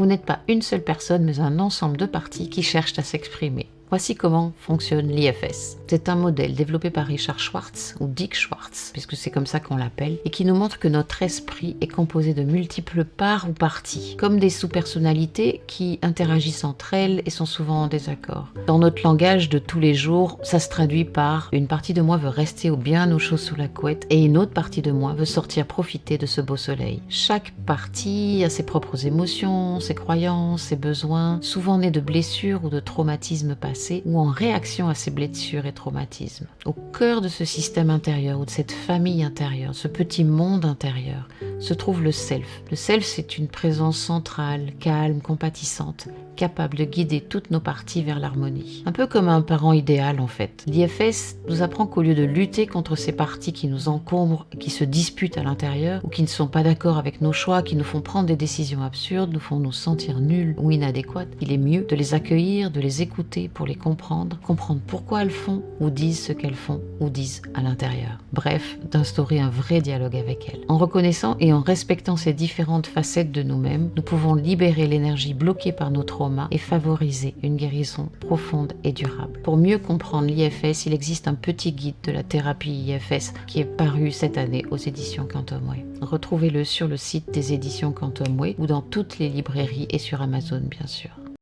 Vous n'êtes pas une seule personne, mais un ensemble de parties qui cherchent à s'exprimer. Voici comment fonctionne l'IFS. C'est un modèle développé par Richard Schwartz, ou Dick Schwartz, puisque c'est comme ça qu'on l'appelle, et qui nous montre que notre esprit est composé de multiples parts ou parties, comme des sous-personnalités qui interagissent entre elles et sont souvent en désaccord. Dans notre langage de tous les jours, ça se traduit par une partie de moi veut rester bien au chaud sous la couette et une autre partie de moi veut sortir profiter de ce beau soleil. Chaque partie a ses propres émotions, ses croyances, ses besoins, souvent nés de blessures ou de traumatismes passés, ou en réaction à ces blessures et traumatismes. Au cœur de ce système intérieur ou de cette famille intérieure, ce petit monde intérieur, se trouve le self. Le self, c'est une présence centrale, calme, compatissante, capable de guider toutes nos parties vers l'harmonie. Un peu comme un parent idéal en fait. L'IFS nous apprend qu'au lieu de lutter contre ces parties qui nous encombrent, qui se disputent à l'intérieur, ou qui ne sont pas d'accord avec nos choix, qui nous font prendre des décisions absurdes, nous font nous sentir nuls ou inadéquats, il est mieux de les accueillir, de les écouter pour les comprendre pourquoi elles font ou disent ce qu'elles font ou disent à l'intérieur. Bref, d'instaurer un vrai dialogue avec elles. En reconnaissant et en respectant ces différentes facettes de nous-mêmes, nous pouvons libérer l'énergie bloquée par nos traumas et favoriser une guérison profonde et durable. Pour mieux comprendre l'IFS, il existe un petit guide de la thérapie IFS qui est paru cette année aux éditions Quantum Way. Retrouvez-le sur le site des éditions Quantum Way ou dans toutes les librairies et sur Amazon bien sûr.